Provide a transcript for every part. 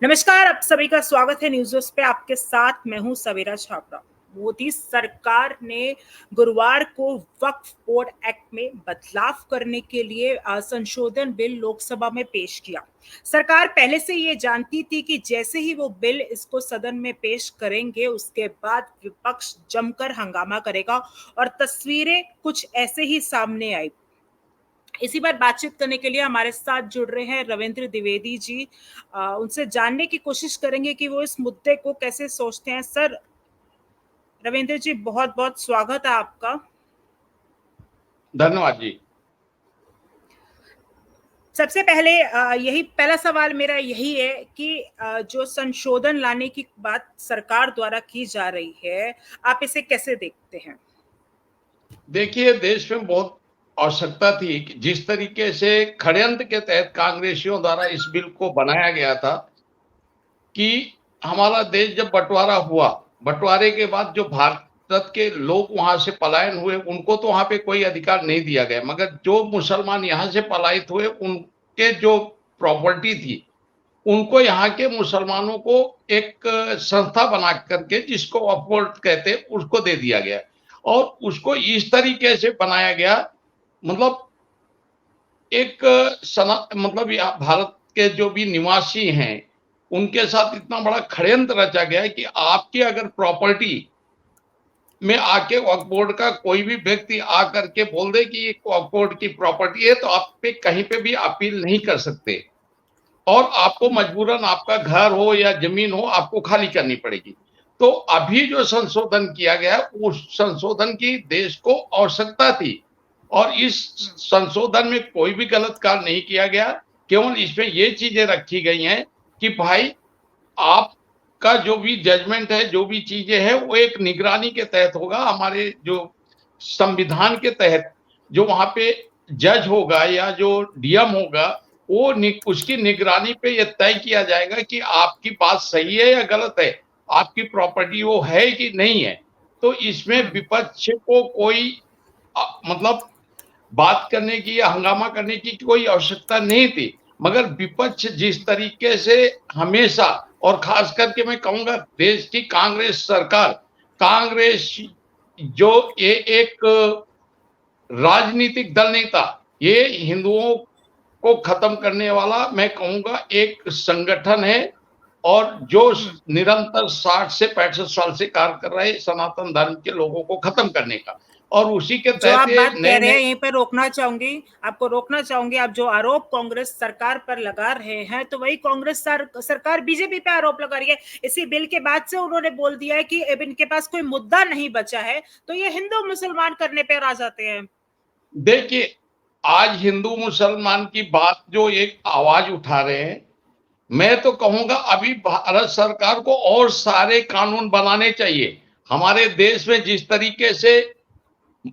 नमस्कार, आप सभी का स्वागत है न्यूज़ रूम पे। आपके साथ मैं हूं सवेरा छाबड़ा। मोदी सरकार ने गुरुवार को वक्फ बोर्ड एक्ट में बदलाव करने के लिए संशोधन बिल लोकसभा में पेश किया। सरकार पहले से ये जानती थी कि जैसे ही वो बिल इसको सदन में पेश करेंगे, उसके बाद विपक्ष जमकर हंगामा करेगा और तस्वीरें कुछ ऐसे ही सामने आई। इसी पर बातचीत करने के लिए हमारे साथ जुड़ रहे हैं रविंद्र द्विवेदी जी। उनसे जानने की कोशिश करेंगे कि वो इस मुद्दे को कैसे सोचते हैं। सर रविंद्र जी, बहुत बहुत स्वागत है आपका। धन्यवाद जी। सबसे पहले यही पहला सवाल मेरा यही है कि जो संशोधन लाने की बात सरकार द्वारा की जा रही है, आप इसे कैसे देखते हैं? देखिए, देश में बहुत आवश्यकता थी कि जिस तरीके से षड्यंत्र के तहत कांग्रेसियों द्वारा इस बिल को बनाया गया था कि हमारा देश जब बंटवारा हुआ, बंटवारे के बाद जो भारत के लोग वहां से पलायन हुए, उनको तो वहां पे कोई अधिकार नहीं दिया गया, मगर जो मुसलमान यहाँ से पलायित हुए, उनके जो प्रॉपर्टी थी, उनको यहाँ के मुसलमानों को एक संस्था बना करके, जिसको वक्फ बोर्ड कहते हैं, उसको दे दिया गया। और उसको इस तरीके से बनाया गया, मतलब एक मतलब भारत के जो भी निवासी हैं, उनके साथ इतना बड़ा षड्यंत्र रचा गया है कि आपकी अगर प्रॉपर्टी में आके वक्फ बोर्ड का कोई भी व्यक्ति आकर के बोल दे कि ये वक्फ बोर्ड की प्रॉपर्टी है, तो आप पे कहीं पे भी अपील नहीं कर सकते और आपको मजबूरन आपका घर हो या जमीन हो, आपको खाली करनी पड़ेगी। तो अभी जो संशोधन किया गया, उस संशोधन की देश को आवश्यकता थी और इस संशोधन में कोई भी गलत कार्य नहीं किया गया। केवल इसमें ये चीजें रखी गई हैं कि भाई, आपका जो भी जजमेंट है, जो भी चीजें हैं, वो एक निगरानी के तहत होगा। हमारे जो संविधान के तहत जो वहां पे जज होगा या जो डीएम होगा, वो उसकी निगरानी पे ये तय किया जाएगा कि आपकी बात सही है या गलत है, आपकी प्रॉपर्टी वो है कि नहीं है। तो इसमें विपक्ष को कोई मतलब बात करने की या हंगामा करने की कोई आवश्यकता नहीं थी। मगर विपक्ष जिस तरीके से हमेशा, और खास करके मैं कहूंगा देश की कांग्रेस सरकार, कांग्रेस जो ये एक राजनीतिक दल नहीं था, ये हिंदुओं को खत्म करने वाला मैं कहूंगा एक संगठन है, और जो निरंतर 60 से 65 साल से कार्य कर रहे सनातन धर्म के लोगों को खत्म करने का, और उसी के जो तहत आप ये बात कह नए रहे हैं, नए। यहीं पर रोकना चाहूंगी, आपको रोकना चाहूंगी। आप जो आरोप कांग्रेस सरकार पर लगा रहे हैं, तो वही कांग्रेस सरकार बीजेपी पे आरोप लगा रही है। इसी बिल के बाद से उन्होंने बोल दिया है कि अब इनके पास कोई मुद्दा नहीं बचा है, तो ये हिंदू मुसलमान करने पर आ जाते हैं। देखिए, आज हिंदू मुसलमान की बात जो एक आवाज उठा रहे हैं, मैं तो कहूंगा अभी भारत सरकार को और सारे कानून बनाने चाहिए। हमारे देश में जिस तरीके से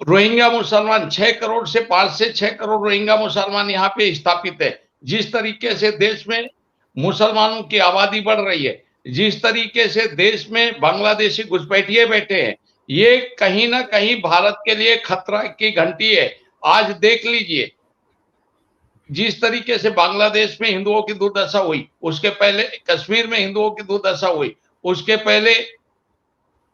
रोहिंग्या मुसलमान 6 करोड़ से 5 से 6 करोड़ रोहिंग्या मुसलमान यहाँ पे स्थापित है, जिस तरीके से देश में मुसलमानों की आबादी बढ़ रही है, जिस तरीके से देश में बांग्लादेशी घुसपैठिए बैठे हैं, ये कहीं ना कहीं भारत के लिए खतरा की घंटी है। आज देख लीजिए, जिस तरीके से बांग्लादेश में हिंदुओं की दुर्दशा हुई, उसके पहले कश्मीर में हिंदुओं की दुर्दशा हुई, उसके पहले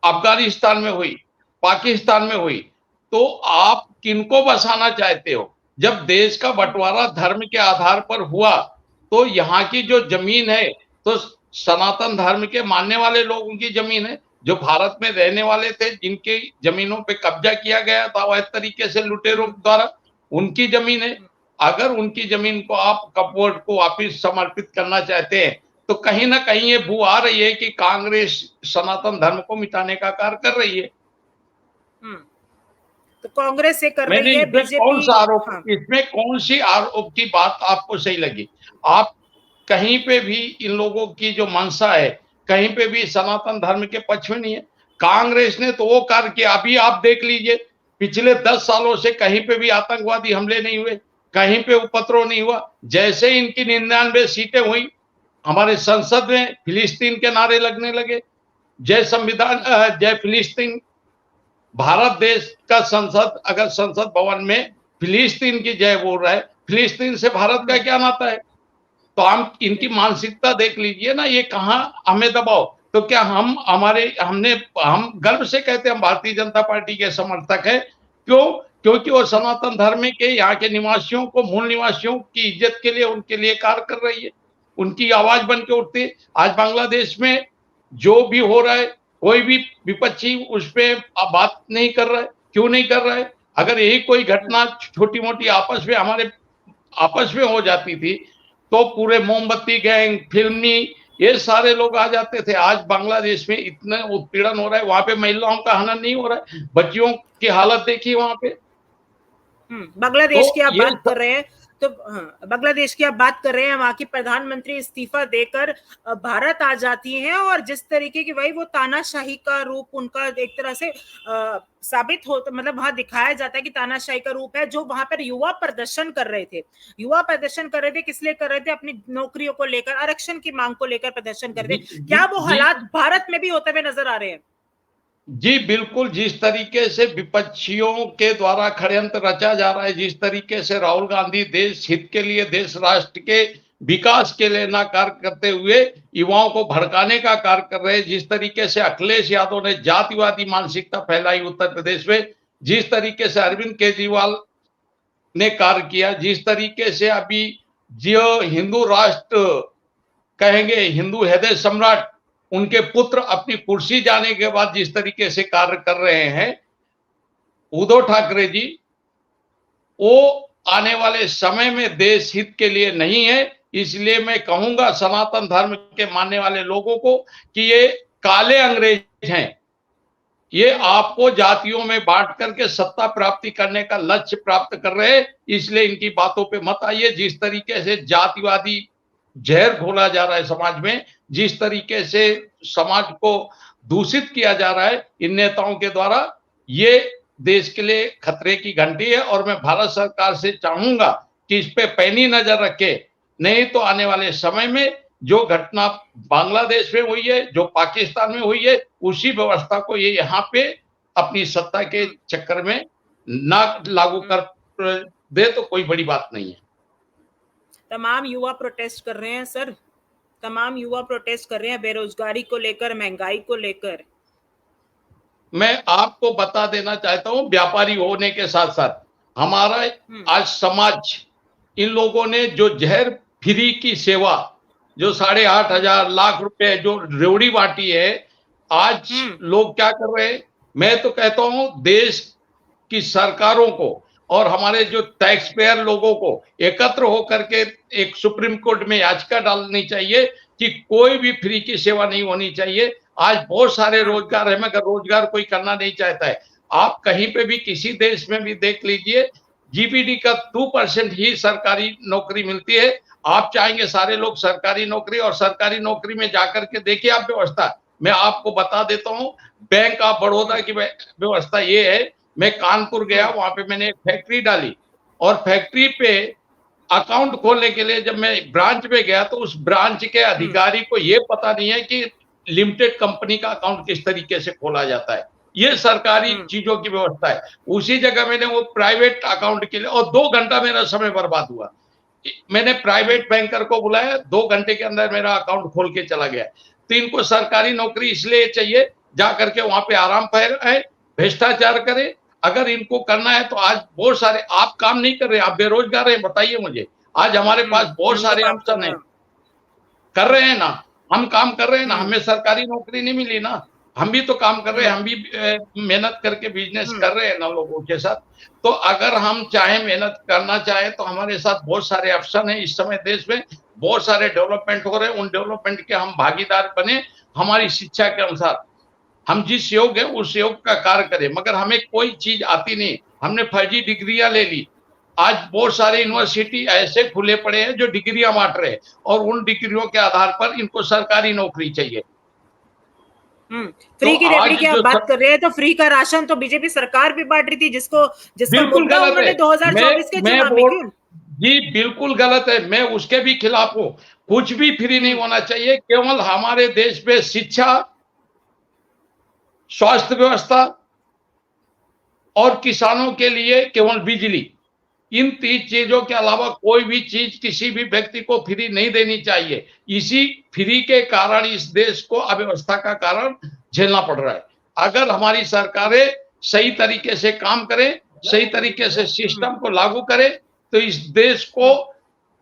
अफगानिस्तान में हुई, पाकिस्तान में हुई। तो आप किनको बसाना चाहते हो? जब देश का बंटवारा धर्म के आधार पर हुआ, तो यहाँ की जो जमीन है, तो सनातन धर्म के मानने वाले लोगों की जमीन है, जो भारत में रहने वाले थे, जिनके जमीनों पे कब्जा किया गया था अवैध तरीके से लुटेरों द्वारा, उनकी जमीन है। अगर उनकी जमीन को आप वक्फ बोर्ड को वापिस समर्पित करना चाहते हैं, तो कहीं ना कहीं ये बू आ रही है कि कांग्रेस सनातन धर्म को मिटाने का कार्य कर रही है। तो कांग्रेस ये कर मैंने रही है, इसमें कौन बीजेपी। सा आरोप, हाँ। इसमें कौन सी आरोप की बात आपको सही लगी? आप कहीं पे भी इन लोगों की जो मंशा है, कहीं पे भी सनातन धर्म के पक्ष में नहीं है। कांग्रेस ने तो वो कार्य किया, अभी आप देख लीजिए, पिछले 10 सालों से कहीं पे भी आतंकवादी हमले नहीं हुए, कहीं पे उपद्रव नहीं हुआ। जैसे इनकी 99 सीटें हुई, हमारे संसद में फिलिस्तीन के नारे लगने लगे, जय संविधान, जय फिलिस्तीन। भारत देश का संसद अगर संसद भवन में फिलिस्तीन की जय बोल रहा है, फिलिस्तीन से भारत का क्या नाता है? तो हम इनकी मानसिकता देख लीजिए ना, ये कहाँ हमें दबाओ। तो क्या हम गर्व से कहते हैं हम भारतीय जनता पार्टी के समर्थक हैं। क्यों? क्योंकि वो सनातन धर्म के यहाँ के निवासियों को, मूल निवासियों की इज्जत के लिए, उनके लिए कार्य कर रही है, उनकी आवाज बन के उठती है। आज बांग्लादेश में जो भी हो रहा है, कोई भी विपक्षी उस पर बात नहीं कर रहा है। क्यों नहीं कर रहा है? अगर यही कोई घटना छोटी मोटी आपस में हो जाती थी तो पूरे मोमबत्ती गैंग, फिल्मी, ये सारे लोग आ जाते थे। आज बांग्लादेश में इतना उत्पीड़न हो रहा है, वहां पे महिलाओं का हनन नहीं हो रहा है, बच्चियों की हालत देखिए वहां पे। बांग्लादेश की आप ये बात कर रहे हैं, तो बांग्लादेश की आप बात कर रहे हैं, वहां की प्रधानमंत्री इस्तीफा देकर भारत आ जाती हैं, और जिस तरीके की वही वो तानाशाही का रूप उनका एक तरह से साबित हो, मतलब वहां दिखाया जाता है कि तानाशाही का रूप है। जो वहां पर युवा प्रदर्शन कर रहे थे, किस लिए कर रहे थे? अपनी नौकरियों को लेकर, आरक्षण की मांग को लेकर प्रदर्शन कर रहे थे। क्या वो हालात भारत में भी होते हुए नजर आ रहे हैं? जी बिल्कुल, जिस तरीके से विपक्षियों के द्वारा षड्यंत्र रचा जा रहा है, जिस तरीके से राहुल गांधी देश हित के लिए, देश राष्ट्र के विकास के लिए ना कार्य करते हुए युवाओं को भड़काने का कार्य कर रहे हैं, जिस तरीके से अखिलेश यादव ने जातिवादी मानसिकता फैलाई उत्तर प्रदेश में, जिस तरीके से अरविंद केजरीवाल ने कार्य किया, जिस तरीके से अभी जो हिंदू राष्ट्र कहेंगे, हिंदू हृदय सम्राट, उनके पुत्र अपनी कुर्सी जाने के बाद जिस तरीके से कार्य कर रहे हैं उद्धव ठाकरे जी, वो आने वाले समय में देश हित के लिए नहीं है। इसलिए मैं कहूंगा सनातन धर्म के मानने वाले लोगों को कि ये काले अंग्रेज हैं, ये आपको जातियों में बांट करके सत्ता प्राप्ति करने का लक्ष्य प्राप्त कर रहे हैं। इसलिए इनकी बातों पे मत आइए। जिस तरीके से जातिवादी जहर घोला जा रहा है समाज में, जिस तरीके से समाज को दूषित किया जा रहा है इन नेताओं के द्वारा, ये देश के लिए खतरे की घंटी है। और मैं भारत सरकार से चाहूंगा कि इस पे पैनी नजर रखे, नहीं तो आने वाले समय में जो घटना बांग्लादेश में हुई है, जो पाकिस्तान में हुई है, उसी व्यवस्था को ये यहाँ पे अपनी सत्ता के चक्कर में ना लागू कर दे तो कोई बड़ी बात नहीं है। तमाम युवा प्रोटेस्ट कर रहे हैं सर, तमाम युवा प्रोटेस्ट कर रहे हैं बेरोजगारी को लेकर, महंगाई को लेकर। मैं आपको बता देना चाहता हूं, व्यापारी होने के साथ साथ हमारा आज समाज, इन लोगों ने जो जहर फ्री की सेवा, जो 8,500 लाख रुपए जो रेवड़ी बांटी है, आज लोग क्या कर रहे हैं? मैं तो कहता हूं देश की सरकारों को और हमारे जो टैक्स पेयर लोगों को एकत्र होकर के एक सुप्रीम कोर्ट में याचिका डालनी चाहिए कि कोई भी फ्री की सेवा नहीं होनी चाहिए। आज बहुत सारे रोजगार है, मगर रोजगार कोई करना नहीं चाहता है। आप कहीं पे भी किसी देश में भी देख लीजिए, जीपीडी का 2% ही सरकारी नौकरी मिलती है। आप चाहेंगे सारे लोग सरकारी नौकरी, और सरकारी नौकरी में जाकर के देखिए आप व्यवस्था। मैं आपको बता देता हूं, बैंक ऑफ बड़ौदा की व्यवस्था ये है। मैं कानपुर गया, वहां पे मैंने एक फैक्ट्री डाली, और फैक्ट्री पे अकाउंट खोलने के लिए जब मैं ब्रांच में गया तो उस ब्रांच के अधिकारी को ये पता नहीं है कि लिमिटेड कंपनी का अकाउंट किस तरीके से खोला जाता है। ये सरकारी चीजों की व्यवस्था है। उसी जगह मैंने वो प्राइवेट अकाउंट के लिए, और 2 घंटा मेरा समय बर्बाद हुआ। मैंने प्राइवेट बैंकर को बुलाया, 2 घंटे के अंदर मेरा अकाउंट खोल के चला गया। तो इनको सरकारी नौकरी इसलिए चाहिए, जाकर के वहां पे आराम पाए, भ्रष्टाचार करे। अगर इनको करना है तो आज बहुत सारे, आप काम नहीं कर रहे, आप बेरोजगार हैं, बताइए मुझे। आज हमारे पास बहुत सारे ऑप्शन है, कर रहे हैं ना, हम काम कर रहे हैं ना, हमें सरकारी नौकरी नहीं मिली ना, हम भी तो काम कर रहे हैं, हम भी मेहनत करके बिजनेस कर रहे हैं ना लोगों के साथ। तो अगर हम चाहे, मेहनत करना चाहे, तो हमारे साथ बहुत सारे ऑप्शन है। इस समय देश में बहुत सारे डेवलपमेंट हो रहे हैं, उन डेवलपमेंट के हम भागीदार बने। हमारी शिक्षा के अनुसार हम जिस योग है उस योग का कार्य करें, मगर हमें कोई चीज आती नहीं। हमने फर्जी डिग्रियां ले ली। आज बहुत सारे यूनिवर्सिटी ऐसे खुले पड़े हैं जो डिग्रियां बांट रहे हैं, और उन डिग्रियों के आधार पर इनको सरकारी नौकरी चाहिए। फ्री की रेवड़ी की आप बात कर रहे हैं, तो फ्री का राशन तो बीजेपी सरकार भी बांट रही थी, जिसका मुद्दा उन्होंने 2024 के चुनाव में किया। जी बिल्कुल गलत है, मैं उसके भी खिलाफ हूं। कुछ भी फ्री नहीं होना चाहिए। केवल हमारे देश में शिक्षा, स्वास्थ्य व्यवस्था और किसानों के लिए केवल बिजली, इन 3 चीजों के अलावा कोई भी चीज किसी भी व्यक्ति को फ्री नहीं देनी चाहिए। इसी फ्री के कारण इस देश को अव्यवस्था का कारण झेलना पड़ रहा है। अगर हमारी सरकारें सही तरीके से काम करें, सही तरीके से सिस्टम को लागू करें, तो इस देश को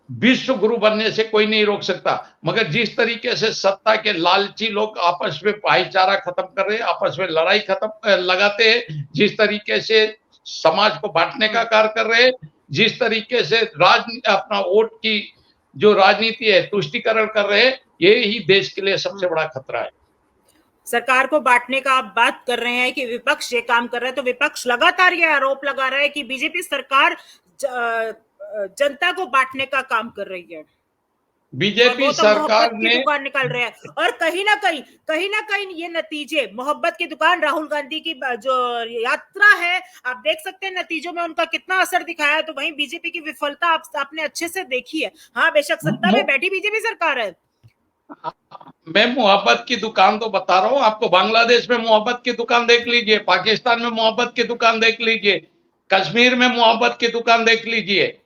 विश्व गुरु बनने से कोई नहीं रोक सकता। मगर जिस तरीके से सत्ता के लालची लोग आपस में भाईचारा खत्म कर रहे हैं, आपस में लड़ाई खत्म लगाते हैं, जिस तरीके से समाज को बांटने का कार्य कर रहे हैं, जिस तरीके से अपना वोट की जो राजनीति है तुष्टीकरण कर रहे हैं, ये ही देश के लिए सबसे बड़ा खतरा है। सरकार को बांटने का आप बात कर रहे हैं कि विपक्ष ये काम कर रहा है, तो विपक्ष लगातार ये आरोप लगा रहा है कि बीजेपी सरकार जनता को बांटने का काम कर रही है। बीजेपी तो सरकार ने दुकान निकाल रहे हैं, और कहीं ना कहीं ये नतीजे, मोहब्बत की दुकान, राहुल गांधी की जो यात्रा है, आप देख सकते हैं नतीजों में उनका कितना असर दिखाया है। तो वहीं बीजेपी की विफलता आपने अच्छे से देखी है। हाँ, बेशक सत्ता में बैठी बीजेपी सरकार है। मैं मोहब्बत की दुकान तो बता रहा हूं आपको। बांग्लादेश में मोहब्बत की दुकान देख लीजिए, पाकिस्तान में मोहब्बत की दुकान देख लीजिए, कश्मीर में मोहब्बत की दुकान देख लीजिए।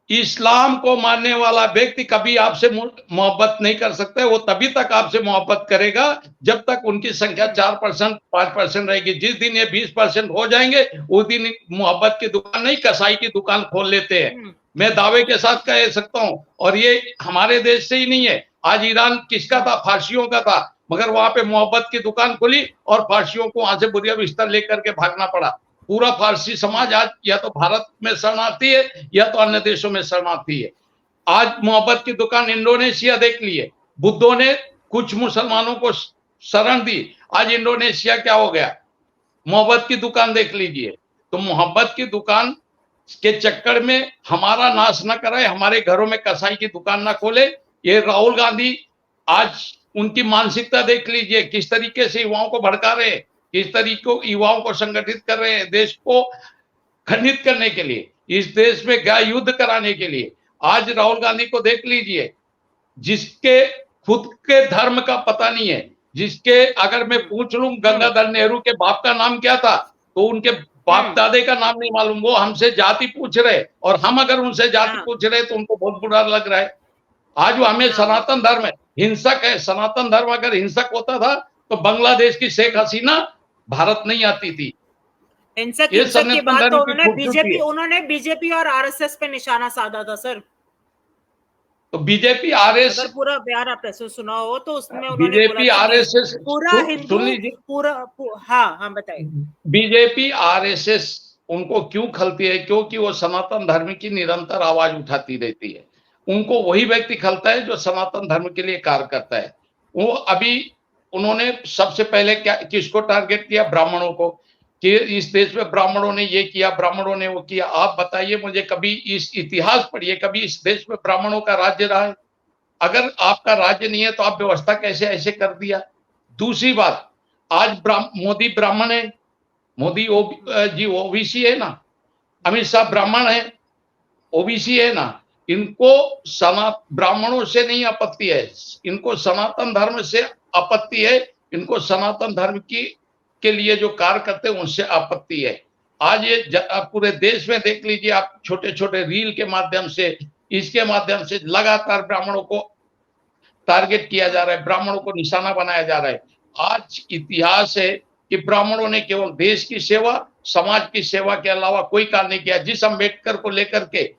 इस्लाम को मानने वाला व्यक्ति कभी आपसे मोहब्बत नहीं कर सकता। वो तभी तक आपसे मोहब्बत करेगा जब तक उनकी संख्या 4%, 5% रहेगी। जिस दिन ये 20% हो जाएंगे, उस दिन मोहब्बत की दुकान नहीं, कसाई की दुकान खोल लेते हैं। मैं दावे के साथ कह सकता हूं। और ये हमारे देश से ही नहीं है। आज ईरान किसका था? फारसियों का था। मगर वहां पे मोहब्बत की दुकान खुली और फारसियों को वहां से बुरिया बिस्तर लेकर के भागना पड़ा। पूरा फारसी समाज आज या तो भारत में शरणार्थी है या तो अन्य देशों में शरणार्थी है। आज मोहब्बत की दुकान इंडोनेशिया देख लिए। बुद्धों ने कुछ मुसलमानों को शरण दी, आज इंडोनेशिया क्या हो गया? मोहब्बत की दुकान देख लीजिए। तो मोहब्बत की दुकान के चक्कर में हमारा नाश न कराए, हमारे घरों में कसाई की दुकान ना खोले। ये राहुल गांधी आज उनकी मानसिकता देख लीजिए, किस तरीके से युवाओं को भड़का रहे हैं, किस तरीके युवाओं को संगठित कर रहे हैं देश को खंडित करने के लिए, इस देश में गृह युद्ध कराने के लिए। आज राहुल गांधी को देख लीजिए, जिसके खुद के धर्म का पता नहीं है, जिसके अगर मैं पूछ लूं गंगाधर नेहरू के बाप का नाम क्या था, तो उनके बाप दादे का नाम नहीं मालूम। वो हमसे जाति पूछ रहे, और हम अगर उनसे जाति पूछ रहे तो उनको बहुत बुरा लग रहा है। आज वो हमें सनातन धर्म है, हिंसक है। सनातन धर्म अगर हिंसक होता था तो बांग्लादेश की शेख हसीना भारत नहीं आती थी। हिंसक की बात तो उन्होंने बीजेपी और आरएसएस पे निशाना साधा था सर। तो बीजेपी आरएसएस, अगर पूरा बयान आपने सुना हो तो उसमें बीजेपी आरएसएस पूरा हिंदू पूरा, हाँ बताइए। बीजेपी आरएसएस उनको क्यों खलती है? क्योंकि वो सनातन धर्म की निरंतर आवाज उठाती रहती है। उनको वही व्यक्ति खलता है जो सनातन धर्म के लिए कार्य करता है। वो अभी उन्होंने सबसे पहले क्या किसको टारगेट किया? ब्राह्मणों को, कि इस देश में ब्राह्मणों ने ये किया, ब्राह्मणों ने वो किया। आप बताइए मुझे, कभी इस इतिहास पढ़िए, कभी इस देश में ब्राह्मणों का राज्य रहा है? अगर आपका राज्य नहीं है तो आप व्यवस्था कैसे ऐसे कर दिया? दूसरी बात, आज मोदी ब्राह्मण है, मोदी जी ओबीसी है ना, अमित शाह ब्राह्मण है, ओबीसी है ना। इनको ब्राह्मणों से नहीं आपत्ति है, इनको सनातन धर्म से आपत्ति है। इनको सनातन धर्म के लिए जो कार्य करते हैं उनसे आपत्ति है। आज ये पूरे देश में देख लीजिए आप, छोटे छोटे रील के माध्यम से, इसके माध्यम से लगातार ब्राह्मणों को टारगेट किया जा रहा है, ब्राह्मणों को निशाना बनाया जा रहा है। आज इतिहास है कि ब्राह्मणों ने केवल देश की सेवा, समाज की सेवा के अलावा कोई कार्य नहीं किया। जिस अम्बेडकर को लेकर के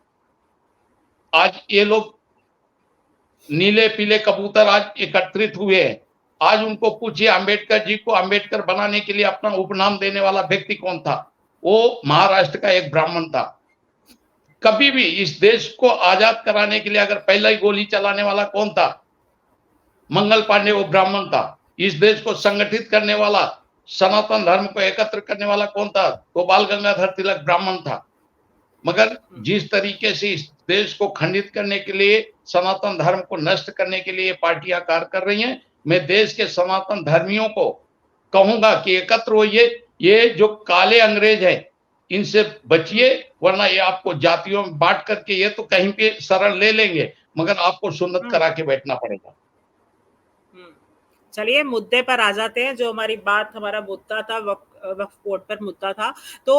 आज ये लोग नीले पीले कबूतर आज एकत्रित हुए हैं, आज उनको पूछिए अम्बेडकर जी को अम्बेडकर बनाने के लिए अपना उपनाम देने वाला व्यक्ति कौन था? वो महाराष्ट्र का एक ब्राह्मण था। कभी भी इस देश को आजाद कराने के लिए अगर पहला ही गोली चलाने वाला कौन था? मंगल पांडे, वो ब्राह्मण था। इस देश को संगठित करने वाला, सनातन धर्म को एकत्र करने वाला कौन था? गोपाल गंगाधर तिलक ब्राह्मण था। मगर जिस तरीके से इस देश को खंडित करने के लिए, सनातन धर्म को नष्ट करने के लिए पार्टियां कार्य कर रही हैं, मैं देश के सनातन धर्मियों को कहूंगा कि एकत्र होइए। ये जो काले अंग्रेज हैं इनसे बचिए, वरना ये आपको जातियों में बांट करके ये तो कहीं पे शरण ले लेंगे, मगर आपको सुन्नत करा के बैठना पड़ेगा। चलिए मुद्दे पर आ जाते हैं। जो हमारा मुद्दा था वक्फ बोर्ड पर मुद्दा था। तो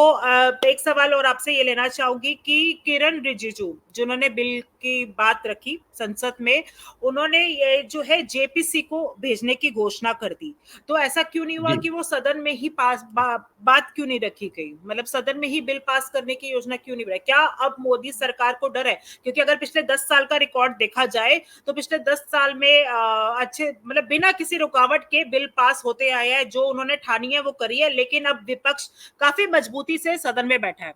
एक सवाल और आपसे ये लेना चाहूंगी कि किरण रिजिजू जिन्होंने बिल की बात रखी संसद में, उन्होंने ये जो है जेपीसी को भेजने की घोषणा कर दी, तो ऐसा क्यों नहीं हुआ जी कि वो सदन में ही बात क्यों नहीं रखी गई, मतलब सदन में ही बिल पास करने की योजना क्यों नहीं बनाई? क्या अब मोदी सरकार को डर है? क्योंकि अगर पिछले 10 साल का रिकॉर्ड देखा जाए तो पिछले 10 साल में अच्छे मतलब बिना किसी रुकावट के बिल पास होते आए हैं, जो उन्होंने ठानी है वो करी है, लेकिन अब विपक्ष काफी मजबूती से सदन में बैठा है।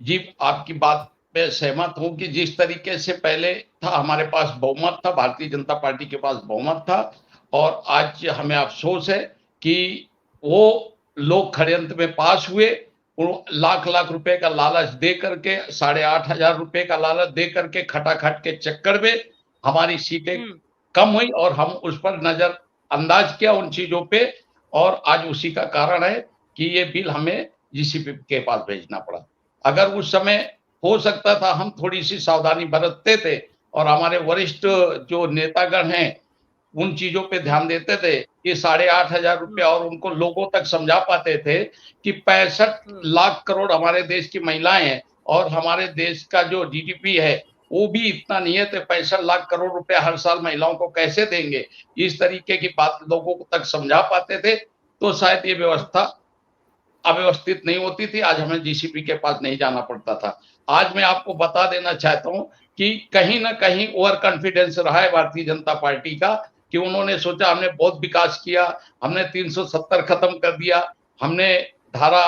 जी, आपकी बात पे सहमत हूं कि जिस तरीके से पहले था, हमारे पास बहुमत था, भारतीय जनता पार्टी के पास बहुमत था, और आज हमें अफसोस है कि वो लोग षड्यंत्र में पास हुए, लाख लाख रुपए का लालच दे करके, 8,500 रुपए का लालच दे करके, खटाखट के चक्कर में हमारी सीटें कम हुई और हम उस पर नजर अंदाज किया उन चीजों पे, और आज उसी का कारण है कि ये बिल हमें जीसीपी के पास भेजना पड़ा। अगर उस समय हो सकता था हम थोड़ी सी सावधानी बरतते थे और हमारे वरिष्ठ जो नेतागण हैं उन चीजों पे ध्यान देते थे कि 8,500 रुपया, और उनको लोगों तक समझा पाते थे कि 65 लाख करोड़ हमारे देश की महिलाएं हैं और हमारे देश का जो जीडीपी है वो भी इतना नहीं है, तो 65 लाख करोड़ रुपया हर साल महिलाओं को कैसे देंगे, इस तरीके की बात लोगों तक समझा पाते थे, तो शायद ये व्यवस्था अव्यवस्थित नहीं होती थी, आज हमें जीसीपी के पास नहीं जाना पड़ता था। आज मैं आपको बता देना चाहता हूं कि कहीं ना कहीं ओवर कॉन्फिडेंस रहा है भारतीय जनता पार्टी का, कि उन्होंने सोचा हमने बहुत विकास किया, हमने 370 खत्म कर दिया, हमने धारा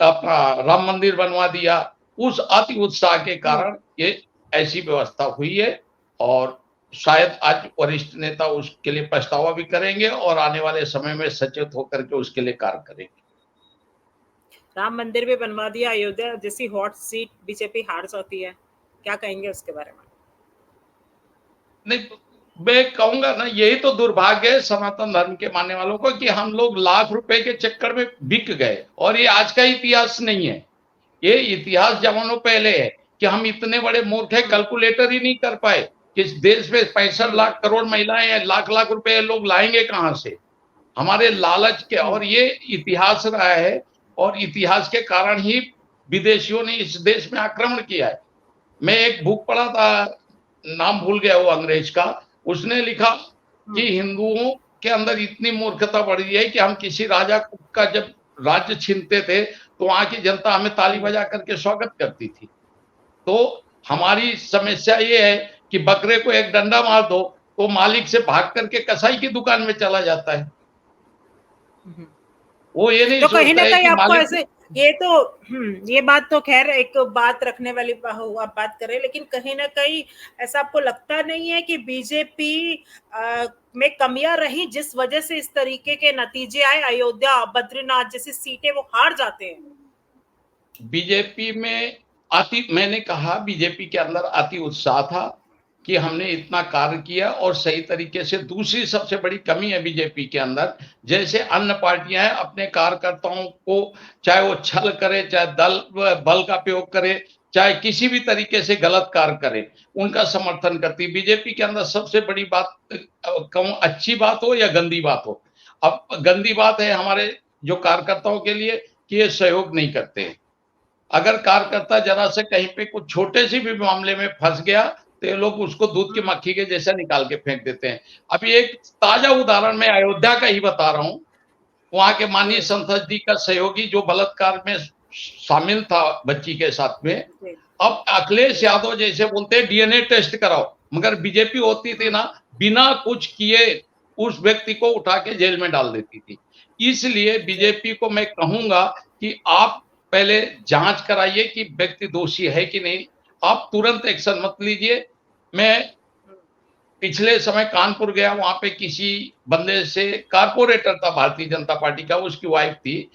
अपना राम मंदिर बनवा दिया। उस अति उत्साह के कारण ये ऐसी व्यवस्था हुई है, और शायद आज वरिष्ठ नेता उसके लिए पछतावा भी करेंगे और आने वाले समय में सचेत होकर के उसके लिए कार्य करेंगे। राम मंदिर भी बनवा दिया, अयोध्या जैसी हॉट सीट बीजेपी हार जाती है, क्या कहेंगे उसके बारे में? नहीं, मैं कहूंगा ना, यही तो दुर्भाग्य है सनातन धर्म के मानने वालों को कि हम लोग लाख रुपए के चक्कर में बिक गए, और ये आज का इतिहास नहीं है, ये इतिहास जमानों पहले है कि हम इतने बड़े मूर्ख है, कैलकुलेटर ही नहीं कर पाए कि इस देश में 65 लाख करोड़ महिलाएं हैं, लाख लाख रुपए लोग लाएंगे कहां से, हमारे लालच के। और ये इतिहास रहा है, और इतिहास के कारण ही विदेशियों ने इस देश में आक्रमण किया है। मैं एक बुक पढ़ा था, नाम भूल गया वो अंग्रेज का, उसने लिखा कि हिंदुओं के अंदर इतनी मूर्खता बढ़ी है कि हम किसी राजा का जब राज्य छीनते थे तो वहां की जनता हमें ताली बजा करके स्वागत करती थी। तो हमारी समस्या ये है कि बकरे को एक डंडा मार दो तो मालिक से भाग करके कसाई की दुकान में चला जाता है, वो ये नहीं तो कहीं सोचता ना है कहीं कि आपको मालिक। ऐसे ये तो ये बात तो खैर एक बात रखने वाली आप बात करें, लेकिन कहीं ना कहीं ऐसा आपको लगता नहीं है कि बीजेपी में कमियां रही जिस वजह से इस तरीके के नतीजे आए, अयोध्या बद्रीनाथ जैसी सीटें वो हार जाते हैं? बीजेपी में मैंने कहा बीजेपी के अंदर अति उत्साह था कि हमने इतना कार्य किया, और सही तरीके से। दूसरी सबसे बड़ी कमी है बीजेपी के अंदर, जैसे अन्य पार्टियां हैं अपने कार्यकर्ताओं को, चाहे वो छल करे, चाहे बल का प्रयोग करे, चाहे किसी भी तरीके से गलत कार्य करे, उनका समर्थन करती। बीजेपी के अंदर सबसे बड़ी बात, कहूं अच्छी बात हो या गंदी बात हो, अब गंदी बात है हमारे जो कार्यकर्ताओं के लिए कि ये सहयोग नहीं करते हैं। अगर कार्यकर्ता जरा से कहीं पे कुछ छोटे से भी मामले में फंस गया तो ये लोग उसको दूध की मक्खी के जैसा निकाल के फेंक देते हैं। अभी एक ताजा उदाहरण मैं अयोध्या का ही बता रहा हूं, वहां के माननीय संसद जी का सहयोगी जो बलात्कार में शामिल था बच्ची के साथ में, अब अखिलेश यादव जैसे बोलते हैं डीएनए टेस्ट कराओ, मगर बीजेपी होती थी ना, बिना कुछ किए उस व्यक्ति को उठा के जेल में डाल देती थी। इसलिए बीजेपी को मैं कहूंगा कि आप पहले जांच कराइए कि व्यक्ति दोषी है कि नहीं, आप तुरंत एक्शन मत लीजिए। मैं पिछले समय कानपुर गया, वहां पे किसी बंदे से, कारपोरेटर था भारतीय जनता पार्टी का, उसकी वाइफ थी,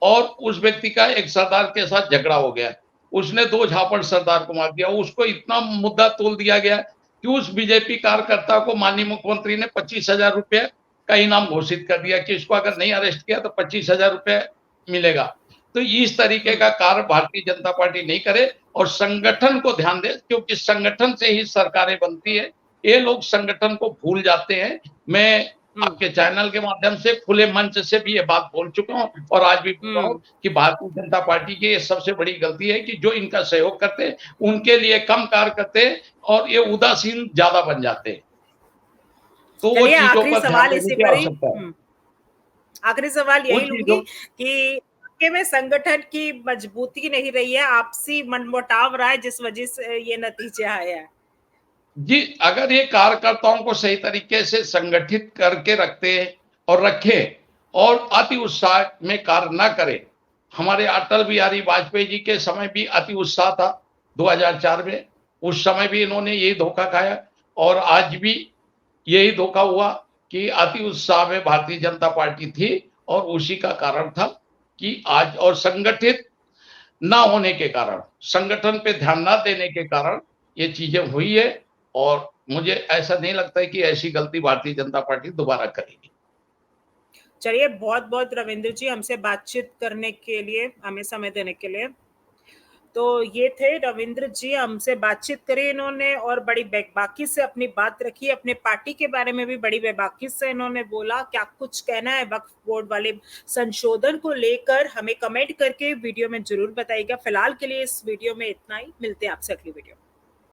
और उस व्यक्ति का एक सरदार के साथ झगड़ा हो गया, उसने 2 झापड़ सरदार को मार दिया। उसको इतना मुद्दा तोल दिया गया कि उस बीजेपी कार्यकर्ता को माननीय मुख्यमंत्री ने 25,000 रुपये का इनाम घोषित कर दिया कि इसको अगर नहीं अरेस्ट किया तो 25,000 रुपये मिलेगा। तो इस तरीके का कार्य भारतीय जनता पार्टी नहीं करे और संगठन को ध्यान दे, क्योंकि संगठन से ही सरकारें बनती है। ये लोग संगठन को भूल जाते हैं। मैं आपके चैनल के माध्यम से खुले मंच से भी ये बात बोल चुका हूं और आज भी बोल रहा हूं कि भारतीय जनता पार्टी की ये सबसे बड़ी गलती है कि जो इनका सहयोग करते हैं उनके लिए कम कार्य करते हैं और ये उदासीन ज्यादा बन जाते हैं। तो वो चलिए चीजों आखिरी पर ध्यान सवाल देने इसी की पर ही आवश्यकता है। आखिरी सवाल वो यही लूंगी चीजों कि आपके में संगठन की मजबूती नहीं रही है, आपसी मनमुटाव रहा है जिस वजह से ये नतीजे आए हैं। जी, अगर ये कार्यकर्ताओं को सही तरीके से संगठित करके रखते और रखे और अति उत्साह में कार्य न करें, हमारे अटल बिहारी वाजपेयी जी के समय भी अति उत्साह था 2004 में, उस समय भी इन्होंने यही धोखा खाया और आज भी यही धोखा हुआ कि अति उत्साह में भारतीय जनता पार्टी थी और उसी का कारण था कि आज और संगठित ना होने के कारण, संगठन पे ध्यान ना देने के कारण ये चीजें हुई है और मुझे ऐसा नहीं लगता है कि ऐसी गलती भारतीय जनता पार्टी दोबारा करेगी। चलिए बहुत बहुत रविंद्र जी हमसे बातचीत करने के लिए, हमें समय देने के लिए। तो ये थे रविंद्र जी, हमसे बातचीत करी इन्होंने और बड़ी बेबाकी से अपनी बात रखी, अपने पार्टी के बारे में भी बड़ी बेबाकी से इन्होंने बोला। क्या कुछ कहना है वक्फ बोर्ड वाले संशोधन को लेकर हमें कमेंट करके वीडियो में जरूर बताइएगा। फिलहाल के लिए इस वीडियो में इतना ही, मिलते हैं आपसे अगली वीडियो।